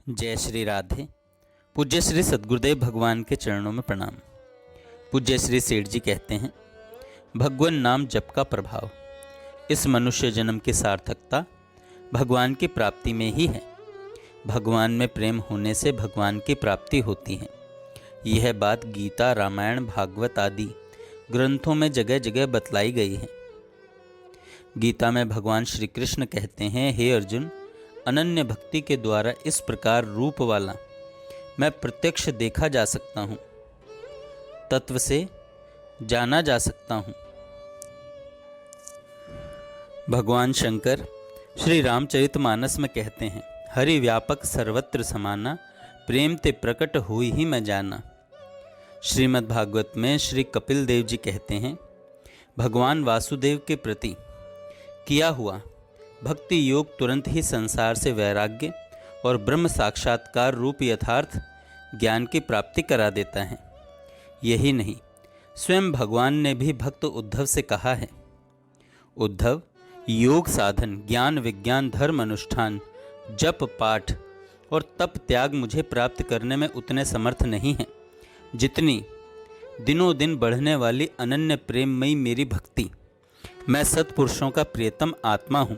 जय श्री राधे। पूज्य श्री सद्गुरुदेव भगवान के चरणों में प्रणाम। पूज्य श्री सेठ जी कहते हैं, भगवान नाम जप का प्रभाव। इस मनुष्य जन्म की सार्थकता भगवान की प्राप्ति में ही है। भगवान में प्रेम होने से भगवान की प्राप्ति होती है। यह बात गीता, रामायण, भागवत आदि ग्रंथों में जगह जगह बतलाई गई है। गीता में भगवान श्री कृष्ण कहते हैं, हे अर्जुन, अनन्य भक्ति के द्वारा इस प्रकार रूप वाला मैं प्रत्यक्ष देखा जा सकता हूँ, तत्व से जाना जा सकता हूँ। भगवान शंकर श्री रामचरितमानस में कहते हैं, हरि व्यापक सर्वत्र समाना, प्रेम ते प्रकट हुई ही मैं जाना। श्रीमद् भागवत में श्री कपिल देव जी कहते हैं, भगवान वासुदेव के प्रति किया हुआ भक्ति योग तुरंत ही संसार से वैराग्य और ब्रह्म साक्षात्कार रूप यथार्थ ज्ञान की प्राप्ति करा देता है। यही नहीं, स्वयं भगवान ने भी भक्त उद्धव से कहा है, उद्धव, योग साधन, ज्ञान विज्ञान, धर्म अनुष्ठान, जप पाठ और तप त्याग मुझे प्राप्त करने में उतने समर्थ नहीं हैं जितनी दिनों दिन बढ़ने वाली अनन्य प्रेममयी मेरी भक्ति। मैं सत्पुरुषों का प्रियतम आत्मा हूँ।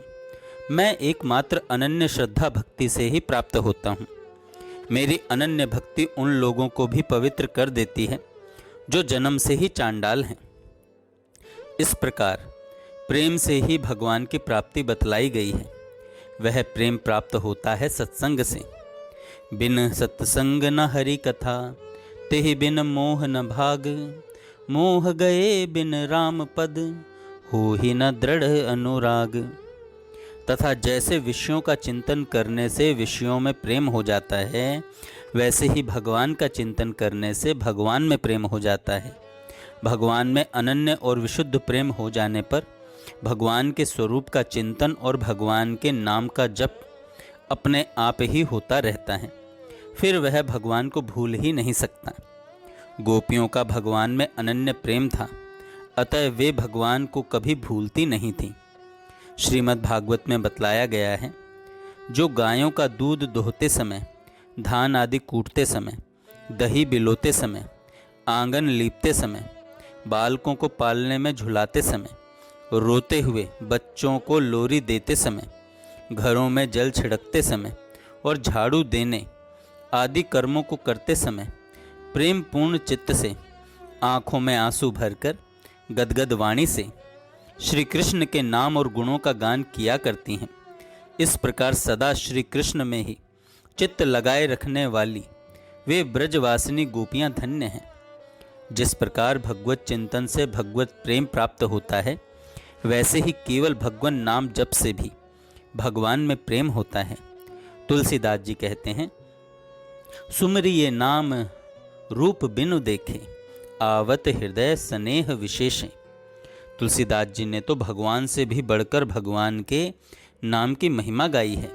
मैं एकमात्र अनन्य श्रद्धा भक्ति से ही प्राप्त होता हूँ। मेरी अनन्य भक्ति उन लोगों को भी पवित्र कर देती है जो जन्म से ही चांडाल हैं। इस प्रकार प्रेम से ही भगवान की प्राप्ति बतलाई गई है। वह प्रेम प्राप्त होता है सत्संग से। बिन सत्संग न हरि कथा, तेहि बिन मोह न भाग। मोह गए बिन राम पद, हो ही न दृढ़ अनुराग। तथा जैसे विषयों का चिंतन करने से विषयों में प्रेम हो जाता है, वैसे ही भगवान का चिंतन करने से भगवान में प्रेम हो जाता है। भगवान में अनन्य और विशुद्ध प्रेम हो जाने पर भगवान के स्वरूप का चिंतन और भगवान के नाम का जप अपने आप ही होता रहता है। फिर वह भगवान को भूल ही नहीं सकता। गोपियों का भगवान में अनन्य प्रेम था, अतः वे भगवान को कभी भूलती नहीं थीं। श्रीमद् भागवत में बतलाया गया है, जो गायों का दूध दोहते समय, धान आदि कूटते समय, दही बिलोते समय, आंगन लीपते समय, बालकों को पालने में झुलाते समय, रोते हुए बच्चों को लोरी देते समय, घरों में जल छिड़कते समय और झाड़ू देने आदि कर्मों को करते समय प्रेम पूर्ण चित्त से, आँखों में आंसू भरकर, गदगद वाणी से श्री कृष्ण के नाम और गुणों का गान किया करती हैं। इस प्रकार सदा श्री कृष्ण में ही चित्त लगाए रखने वाली वे ब्रजवासिनी गोपियां धन्य हैं। जिस प्रकार भगवत चिंतन से भगवत प्रेम प्राप्त होता है, वैसे ही केवल भगवान नाम जप से भी भगवान में प्रेम होता है। तुलसीदास जी कहते हैं, सुमरिये नाम रूप बिनु देखे, आवत हृदय स्नेह विशेषे। तुलसीदास जी ने तो भगवान से भी बढ़कर भगवान के नाम की महिमा गाई है।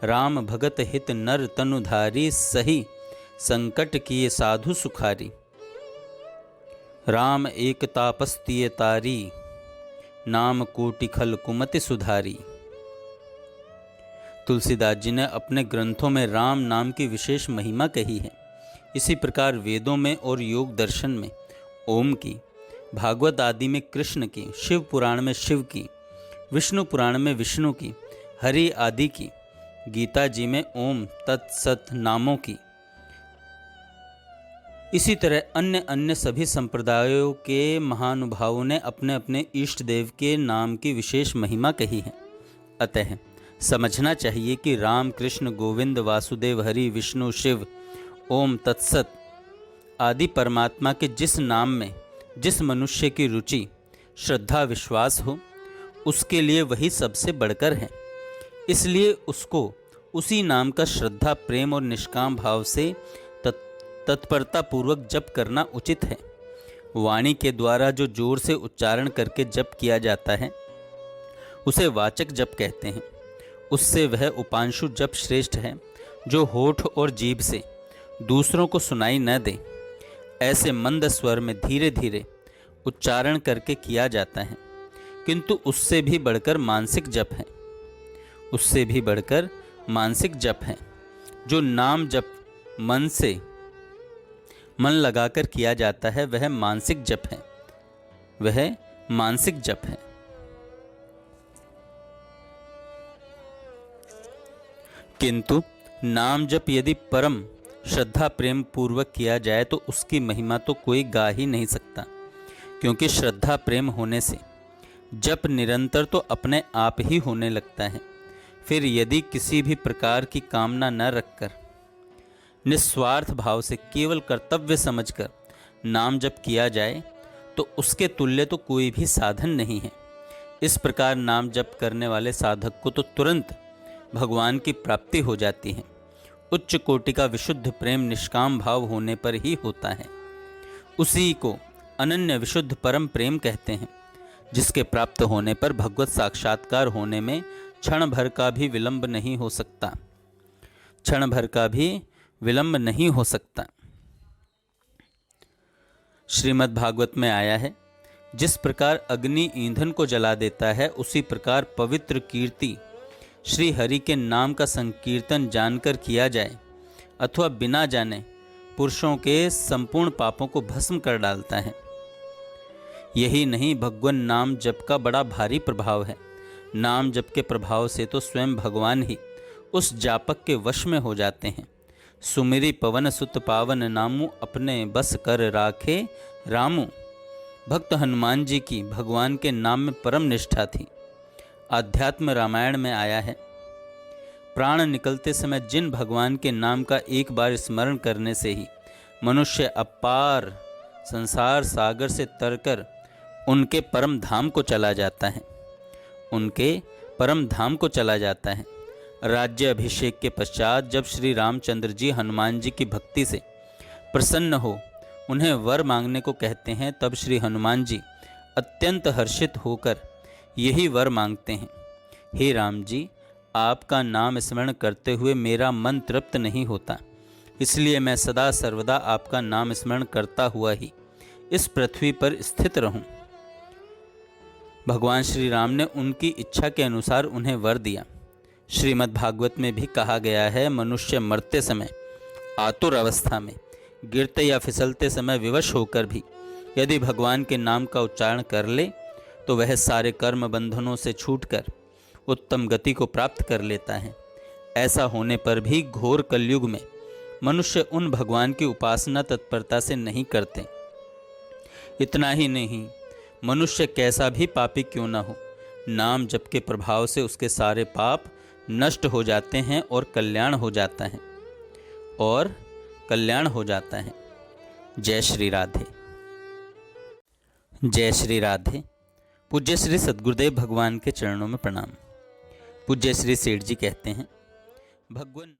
राम भगत हित नर तनुधारी, सही संकट किए साधु सुखारी। राम एक तापस्तीय तारी, नाम कोटि खल कुमति सुधारी। तुलसीदास जी ने अपने ग्रंथों में राम नाम की विशेष महिमा कही है। इसी प्रकार वेदों में और योग दर्शन में ओम की, भागवत आदि में कृष्ण की, शिव पुराण में शिव की, विष्णु पुराण में विष्णु की, हरि आदि की, गीता जी में ओम तत्सत नामों की। इसी तरह अन्य अन्य सभी संप्रदायों के महानुभावों ने अपने अपने इष्ट देव के नाम की विशेष महिमा कही है। अतः समझना चाहिए कि राम, कृष्ण, गोविंद, वासुदेव, हरि, विष्णु, शिव, ओम तत्सत आदि परमात्मा के जिस नाम में जिस मनुष्य की रुचि, श्रद्धा, विश्वास हो, उसके लिए वही सबसे बढ़कर है। इसलिए उसको उसी नाम का श्रद्धा, प्रेम और निष्काम भाव से तत्परता पूर्वक जप करना उचित है। वाणी के द्वारा जो जोर से उच्चारण करके जप किया जाता है, उसे वाचक जप कहते हैं। उससे वह उपांशु जप श्रेष्ठ है जो होठ और जीभ से दूसरों को सुनाई न दे, ऐसे मंद स्वर में धीरे धीरे उच्चारण करके किया जाता है। किंतु उससे भी बढ़कर मानसिक जप है। उससे भी बढ़कर मानसिक जप है, जो नाम जप मन लगाकर किया जाता है वह मानसिक जप है, वह मानसिक जप है। किंतु नाम जप यदि परम श्रद्धा प्रेम पूर्वक किया जाए तो उसकी महिमा तो कोई गा ही नहीं सकता, क्योंकि श्रद्धा प्रेम होने से जप निरंतर तो अपने आप ही होने लगता है। फिर यदि किसी भी प्रकार की कामना न रखकर निस्वार्थ भाव से केवल कर्तव्य समझकर नाम जप किया जाए तो उसके तुल्य तो कोई भी साधन नहीं है। इस प्रकार नाम जप करने वाले साधक को तो तुरंत भगवान की प्राप्ति हो जाती है। उच्च कोटि का विशुद्ध प्रेम निष्काम भाव होने पर ही होता है। उसी को अनन्य विशुद्ध परम प्रेम कहते हैं, जिसके प्राप्त होने पर भगवत साक्षात्कार होने में क्षण भर का भी विलंब नहीं हो सकता, क्षण भर का भी विलंब नहीं हो सकता। श्रीमद् भागवत में आया है, जिस प्रकार अग्नि ईंधन को जला देता है, उसी प्रकार पवित्र कीर्ति श्री हरि के नाम का संकीर्तन जानकर किया जाए अथवा बिना जाने पुरुषों के संपूर्ण पापों को भस्म कर डालता है। यही नहीं, भगवान नाम जप का बड़ा भारी प्रभाव है। नाम जप के प्रभाव से तो स्वयं भगवान ही उस जापक के वश में हो जाते हैं। सुमिरी पवन सुत पावन नामू, अपने बस कर राखे रामू। भक्त हनुमान जी की भगवान के नाम में परम निष्ठा थी। आध्यात्म रामायण में आया है, प्राण निकलते समय जिन भगवान के नाम का एक बार स्मरण करने से ही मनुष्य अपार संसार सागर से तरकर उनके परम धाम को चला जाता है, उनके परम धाम को चला जाता है। राज्य अभिषेक के पश्चात जब श्री रामचंद्र जी हनुमान जी की भक्ति से प्रसन्न हो उन्हें वर मांगने को कहते हैं, तब श्री हनुमान जी अत्यंत हर्षित होकर यही वर मांगते हैं, हे राम जी, आपका नाम स्मरण करते हुए मेरा मन तृप्त नहीं होता, इसलिए मैं सदा सर्वदा आपका नाम स्मरण करता हुआ ही इस पृथ्वी पर स्थित रहूं। भगवान श्री राम ने उनकी इच्छा के अनुसार उन्हें वर दिया। श्रीमद् भागवत में भी कहा गया है, मनुष्य मरते समय आतुर अवस्था में गिरते या फिसलते समय विवश होकर भी यदि भगवान के नाम का उच्चारण कर ले तो वह सारे कर्म बंधनों से छूटकर उत्तम गति को प्राप्त कर लेता है। ऐसा होने पर भी घोर कलयुग में मनुष्य उन भगवान की उपासना तत्परता से नहीं करते। इतना ही नहीं, मनुष्य कैसा भी पापी क्यों न हो, नाम जप के प्रभाव से उसके सारे पाप नष्ट हो जाते हैं और कल्याण हो जाता है, और कल्याण हो जाता है। जय श्री राधे। जय श्री राधे। पूज्य श्री सद्गुरुदेव भगवान के चरणों में प्रणाम। पूज्य श्री सेठ जी कहते हैं, भगवान